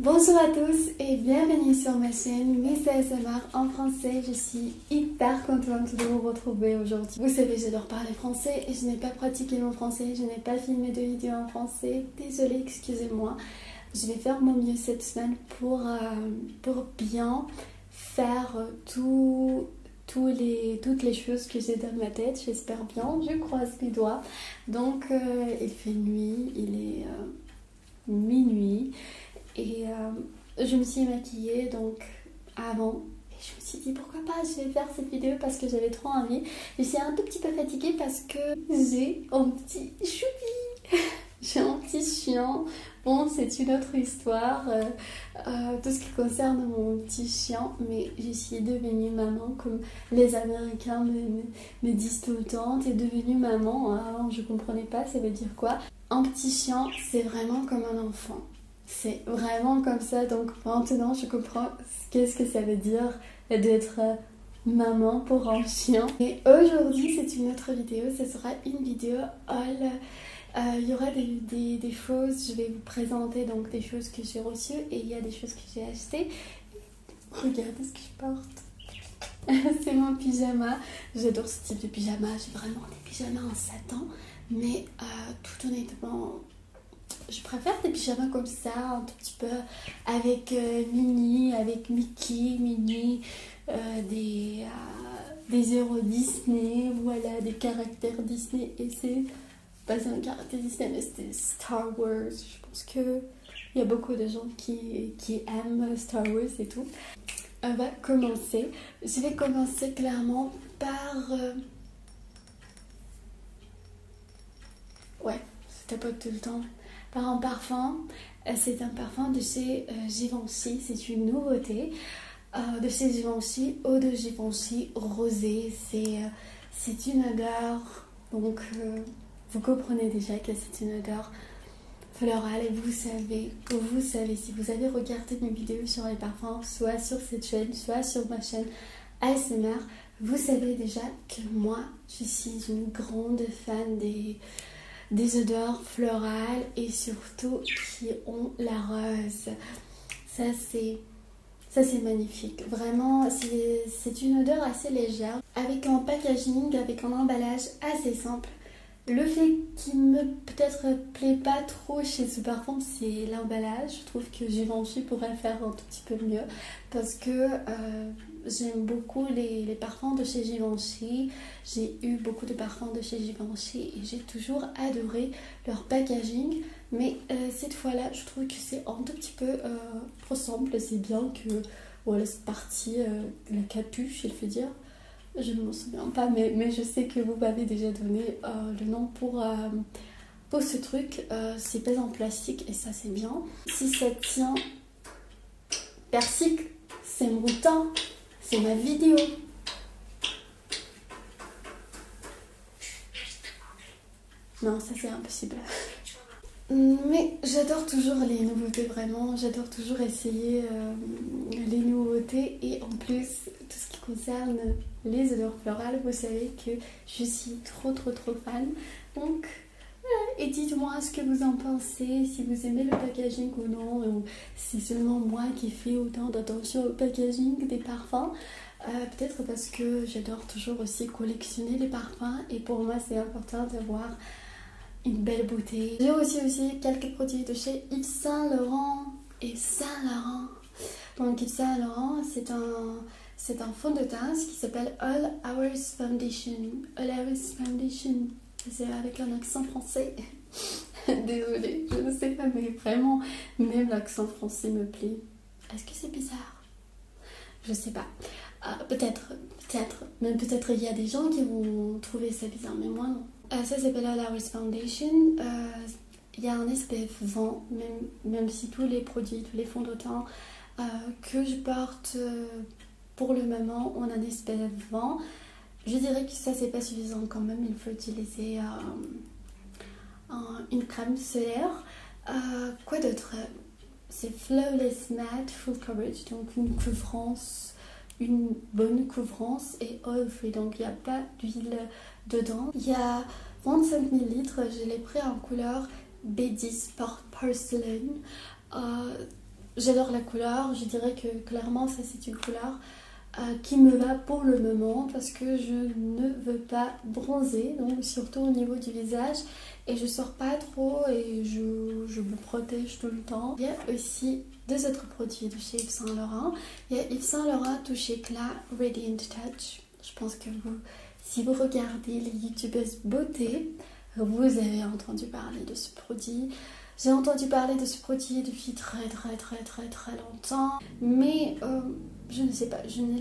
Bonjour à tous et bienvenue sur ma chaîne Miss ASMR en français. Je suis hyper contente de vous retrouver aujourd'hui. Vous savez, j'adore parler français et je n'ai pas pratiqué mon français, je n'ai pas filmé de vidéo en français. Désolée, excusez-moi. Je vais faire mon mieux cette semaine pour bien faire toutes les choses que j'ai dans ma tête. J'espère bien, je croise mes doigts. Donc il fait nuit, il est minuit. Et je me suis maquillée donc avant et je me suis dit pourquoi pas je vais faire cette vidéo parce que j'avais trop envie. Je suis un tout petit peu fatiguée parce que j'ai un petit choupi. J'ai un petit chien. Bon, c'est une autre histoire, tout ce qui concerne mon petit chien, mais je suis devenue maman comme les Américains me disent tout le temps. T'es devenue maman. Avant je comprenais pas ça veut dire quoi. Un petit chien c'est vraiment comme un enfant. C'est vraiment comme ça, donc maintenant je comprends qu'est-ce que ça veut dire d'être maman pour un chien. Et aujourd'hui c'est une autre vidéo, ce sera une vidéo haul. Il y aura des choses, je vais vous présenter donc des choses que j'ai reçues et il y a des choses que j'ai achetées. Regardez ce que je porte. C'est mon pyjama, j'adore ce type de pyjama, j'ai vraiment des pyjamas en satin, mais tout honnêtement... Je préfère des pyjamas comme ça, un tout petit peu avec Minnie, avec Mickey, Minnie, des héros Disney, voilà, des caractères Disney. Et c'est pas un caractère Disney, mais c'est Star Wars. Je pense qu'il y a beaucoup de gens qui aiment Star Wars et tout. On va commencer. Je vais commencer clairement par... Ouais, ça tapote tout le temps. Par un parfum, c'est un parfum de chez Givenchy, c'est une nouveauté de chez Givenchy, eau de Givenchy rosée, c'est une odeur, donc vous comprenez déjà que c'est une odeur florale et vous savez si vous avez regardé mes vidéos sur les parfums, soit sur cette chaîne, soit sur ma chaîne ASMR, vous savez déjà que moi je suis une grande fan des odeurs florales et surtout qui ont la rose. Ça c'est magnifique. Vraiment, c'est une odeur assez légère avec un packaging, avec un emballage assez simple. Le fait qui me peut-être plaît pas trop chez ce parfum, c'est l'emballage. Je trouve que Givenchy pourrait faire un tout petit peu mieux parce que j'aime beaucoup les parfums de chez Givenchy. J'ai eu beaucoup de parfums de chez Givenchy et j'ai toujours adoré leur packaging. Mais cette fois-là, je trouve que c'est un tout petit peu trop simple. C'est bien que voilà, cette partie, la capuche, il faut dire. Je ne m'en souviens pas, mais je sais que vous m'avez déjà donné le nom pour ce truc. C'est pas en plastique et ça c'est bien. Si ça tient persique, c'est mon temps, c'est ma vidéo. Non, ça c'est impossible. Mais j'adore toujours les nouveautés, vraiment. J'adore toujours essayer les nouveautés. Et en plus, tout ce qui concerne les odeurs florales, vous savez que je suis trop fan. Donc, et dites-moi ce que vous en pensez, si vous aimez le packaging ou non. Ou si c'est seulement moi qui fais autant d'attention au packaging des parfums. Peut-être parce que j'adore toujours aussi collectionner les parfums. Et pour moi, c'est important d'avoir une belle beauté. J'ai aussi quelques produits de chez Yves Saint Laurent et Saint Laurent. Donc Yves Saint Laurent, c'est un fond de teint qui s'appelle All Hours Foundation. All Hours Foundation. C'est avec un accent français. Désolée, je ne sais pas, mais vraiment, même l'accent français me plaît. Est-ce que c'est bizarre? Je sais pas. Peut-être. Même peut-être il y a des gens qui vont trouver ça bizarre, mais moi non. Ça s'appelle All Hours Foundation. Il y a un SPF 20, même si tous les produits, tous les fonds de teint que je porte pour le moment ont un SPF 20. Je dirais que ça c'est pas suffisant quand même, il faut utiliser une crème solaire. Quoi d'autre? C'est Flawless Matte Full Coverage, donc une bonne couvrance et oil free, donc il n'y a pas d'huile dedans. Il y a 25 ml, je l'ai pris en couleur B10 Porcelain. j'adore la couleur, je dirais que clairement ça c'est une couleur qui me va pour le moment parce que je ne veux pas bronzer, donc surtout au niveau du visage, et je sors pas trop et je me protège tout le temps. Il y a aussi deux autres produits de chez Yves Saint Laurent. Il y a Yves Saint Laurent Touche Éclat Radiant Touch. Je pense que si vous regardez les youtubeuses beauté, vous avez entendu parler de ce produit. J'ai entendu parler de ce produit depuis très longtemps, mais je ne sais pas, je ne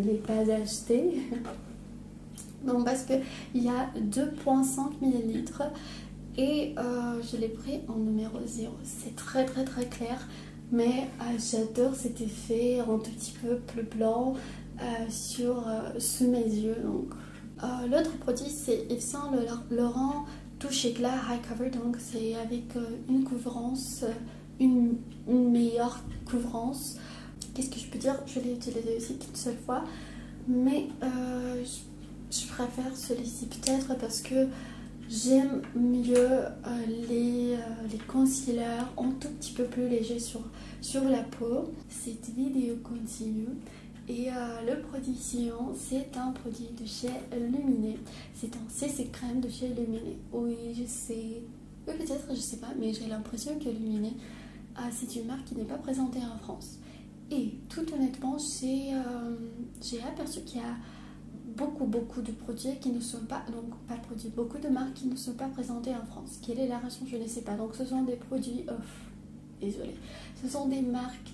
l'ai pas acheté. Donc parce qu'il y a 2,5 ml et je l'ai pris en numéro 0. C'est très clair, mais j'adore cet effet un tout petit peu plus blanc sous mes yeux. Donc l'autre produit c'est Yves Saint Laurent Touche Éclat High Cover, donc c'est avec une couvrance, une meilleure couvrance. Qu'est-ce que je peux dire? Je l'ai utilisé aussi qu'une seule fois, mais je préfère celui-ci peut-être parce que j'aime mieux les concealers un tout petit peu plus légers sur la peau. Cette vidéo continue. Et le produit suivant, c'est un produit de chez Luminée. C'est un CC crème de chez Luminée. Oui, je sais. Oui, peut-être, je sais pas, mais j'ai l'impression que Luminée, c'est une marque qui n'est pas présentée en France. Et tout honnêtement, j'ai aperçu qu'il y a beaucoup de produits qui ne sont pas, donc pas de produits, beaucoup de marques qui ne sont pas présentées en France. Quelle est la raison? Je ne sais pas. Donc ce sont des produits désolé. Ce sont des marques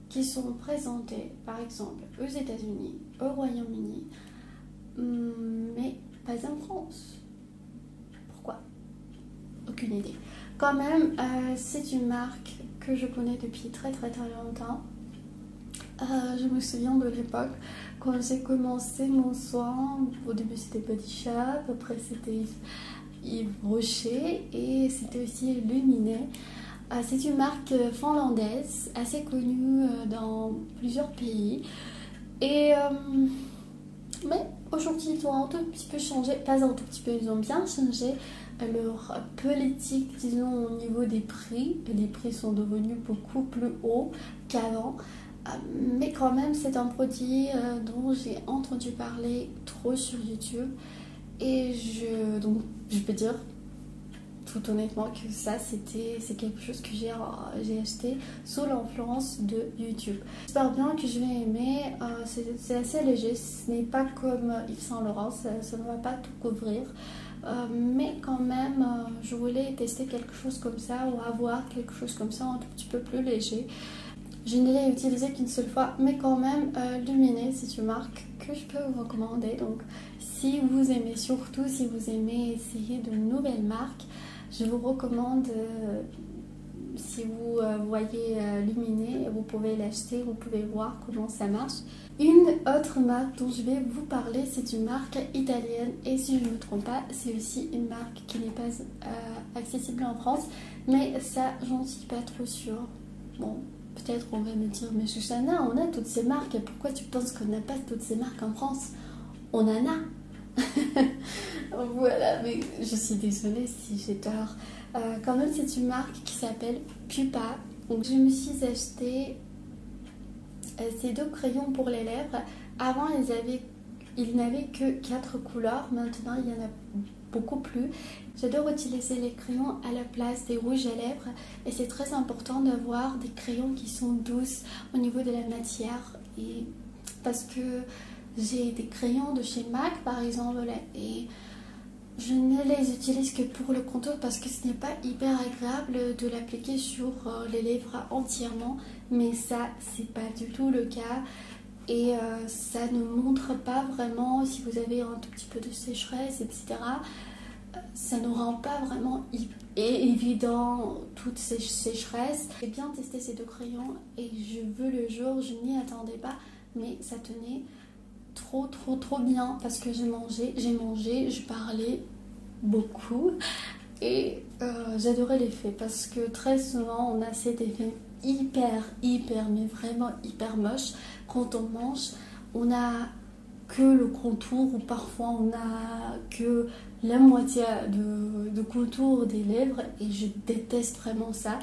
qui sont présentées par exemple aux États-Unis, au Royaume-Uni, mais pas en France. Pourquoi? Aucune idée. Quand même, c'est une marque que je connais depuis très longtemps. Je me souviens de l'époque quand j'ai commencé mon soin. Au début c'était Body Shop, après c'était Yves Rocher et c'était aussi Luminée. C'est une marque finlandaise assez connue dans plusieurs pays. Et mais aujourd'hui ils ont un tout petit peu changé, pas un tout petit peu, ils ont bien changé leur politique, disons, au niveau des prix. Les prix sont devenus beaucoup plus hauts qu'avant. Mais quand même c'est un produit dont j'ai entendu parler trop sur YouTube. Et donc je peux dire tout honnêtement que ça c'est quelque chose que j'ai acheté sous l'influence de YouTube. J'espère bien que je vais aimer. C'est assez léger, ce n'est pas comme Yves Saint Laurent, ça ne va pas tout couvrir, mais quand même je voulais tester quelque chose comme ça ou avoir quelque chose comme ça un tout petit peu plus léger. Je ne l'ai utilisé qu'une seule fois, mais quand même Luminée c'est une marque que je peux vous recommander. Donc si vous aimez, surtout si vous aimez essayer de nouvelles marques, je vous recommande, si vous voyez Luminée, vous pouvez l'acheter, vous pouvez voir comment ça marche. Une autre marque dont je vais vous parler, c'est une marque italienne et si je ne me trompe pas, c'est aussi une marque qui n'est pas accessible en France, mais ça j'en suis pas trop sûre. Bon, peut-être on va me dire, mais Shoshana, on a toutes ces marques, pourquoi tu penses qu'on n'a pas toutes ces marques en France? On en a. Voilà, mais je suis désolée si j'ai tort. Quand même, c'est une marque qui s'appelle Pupa. Donc, je me suis acheté ces deux crayons pour les lèvres. Avant, ils n'avaient que 4 couleurs. Maintenant, il y en a beaucoup plus. J'adore utiliser les crayons à la place des rouges à lèvres. Et c'est très important d'avoir des crayons qui sont douces au niveau de la matière. Et parce que j'ai des crayons de chez MAC par exemple et je ne les utilise que pour le contour parce que ce n'est pas hyper agréable de l'appliquer sur les lèvres entièrement, mais ça c'est pas du tout le cas et ça ne montre pas vraiment si vous avez un tout petit peu de sécheresse, etc. Ça ne rend pas vraiment évident toute ces sécheresses. J'ai bien testé ces deux crayons et je veux le jour, je n'y attendais pas, mais ça tenait trop bien parce que j'ai mangé, je parlais beaucoup et j'adorais l'effet parce que très souvent on a cet effet hyper mais vraiment hyper moche quand on mange. On a que le contour ou parfois on n'a que la moitié de contour des lèvres et je déteste vraiment ça.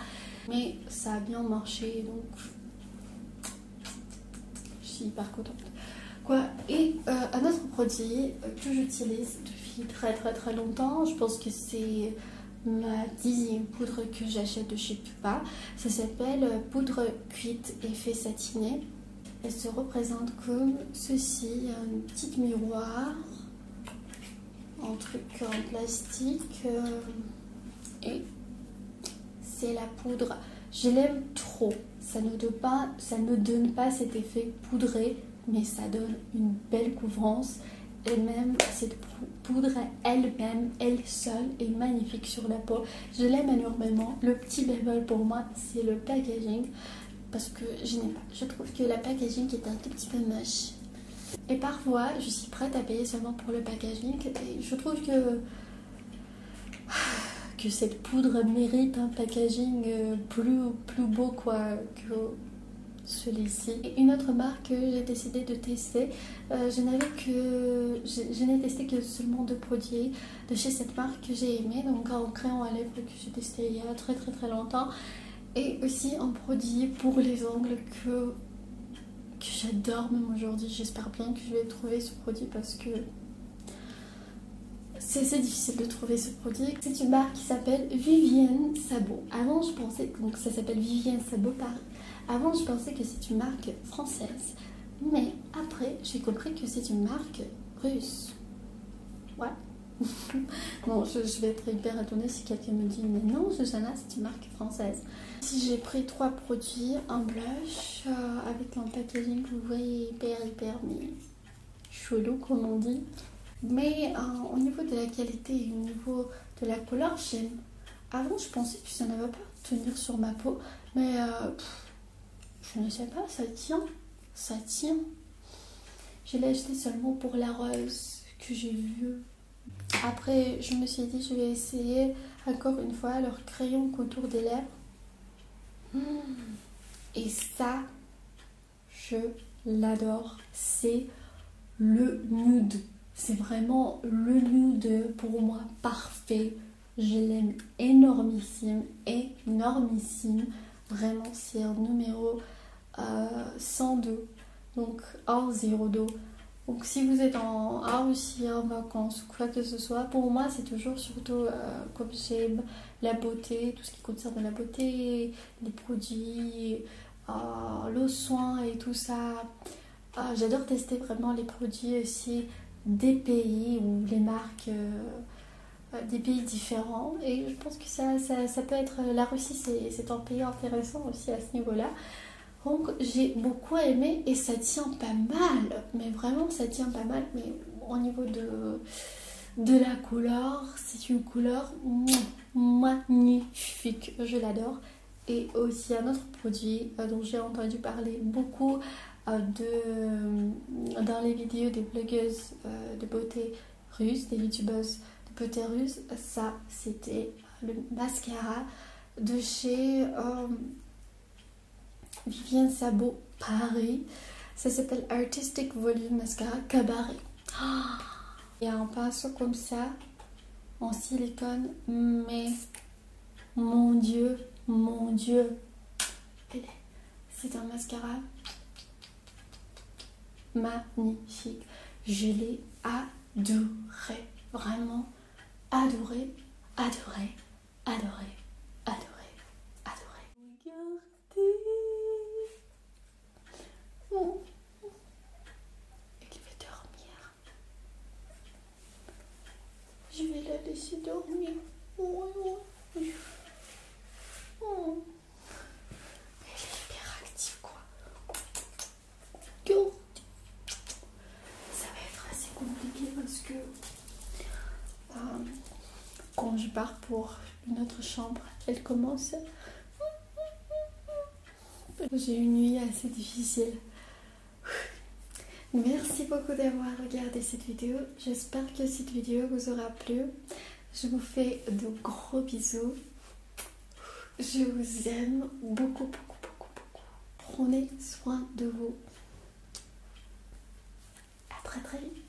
Mais ça a bien marché donc je suis hyper contente. Quoi. Et un autre produit que j'utilise depuis très longtemps, je pense que c'est ma 10e poudre que j'achète de chez Pupa. Ça s'appelle poudre cuite effet satiné. Elle se représente comme ceci, un petit miroir, un truc en plastique et c'est la poudre. Je l'aime trop, ça ne donne pas cet effet poudré, mais ça donne une belle couvrance. Et même cette poudre elle-même, elle seule, est magnifique sur la peau. Je l'aime énormément. Le petit bémol pour moi, c'est le packaging. Parce que je n'aime pas. Je trouve que la packaging est un tout petit peu moche. Et parfois, je suis prête à payer seulement pour le packaging. Et je trouve que cette poudre mérite un packaging plus beau quoi, que celui-ci. Et une autre marque que j'ai décidé de tester, je n'ai testé que seulement 2 produits de chez cette marque que j'ai aimé. Donc un crayon à lèvres que j'ai testé il y a très longtemps. Et aussi un produit pour les ongles que j'adore même aujourd'hui. J'espère bien que je vais trouver ce produit parce que c'est assez difficile de trouver ce produit. C'est une marque qui s'appelle Vivienne Sabot. Avant je pensais, donc ça s'appelle Vivienne Sabot Paris. Avant je pensais que c'est une marque française. Mais après j'ai compris que c'est une marque russe. Ouais. Bon, je vais être hyper étonnée si quelqu'un me dit mais non Susanna, c'est une marque française. Si j'ai pris 3 produits, un blush avec un packaging que vous voyez hyper mais chelou comme on dit. Mais au niveau de la qualité et au niveau de la couleur, j'aime. Avant je pensais que ça n'allait pas tenir sur ma peau, mais je ne sais pas, ça tient. Je l'ai acheté seulement pour la rose que j'ai vue. Après, je me suis dit, je vais essayer encore une fois leur crayon contour des lèvres. Et ça, je l'adore. C'est le nude. C'est vraiment le nude pour moi parfait. Je l'aime énormissime. Vraiment, c'est un numéro 102. Donc, 102. Donc si vous êtes en Russie, en vacances ou quoi que ce soit, pour moi c'est toujours surtout comme j'aime la beauté, tout ce qui concerne la beauté, les produits, le soin et tout ça. J'adore tester vraiment les produits aussi des pays ou les marques des pays différents. Et je pense que ça peut être... La Russie c'est un pays intéressant aussi à ce niveau-là. Donc j'ai beaucoup aimé et ça tient pas mal, mais vraiment ça tient pas mal. Mais au niveau de la couleur, c'est une couleur magnifique, je l'adore. Et aussi un autre produit dont j'ai entendu parler beaucoup dans les vidéos des blogueuses de beauté russes, des youtubeuses de beauté russe, ça c'était le mascara de chez... Vivienne Sabot Paris. Ça s'appelle Artistic Volume Mascara Cabaret. Il y a un pinceau comme ça en silicone, mais mon dieu, c'est un mascara magnifique. Je l'ai adoré, vraiment adoré. Oh. Elle veut dormir. Je vais la laisser dormir. Oh. Elle est hyper active quoi. Ça va être assez compliqué parce que quand je pars pour une autre chambre, elle commence. J'ai une nuit assez difficile. Merci beaucoup d'avoir regardé cette vidéo. J'espère que cette vidéo vous aura plu. Je vous fais de gros bisous. Je vous aime beaucoup. Prenez soin de vous. À très très très vite.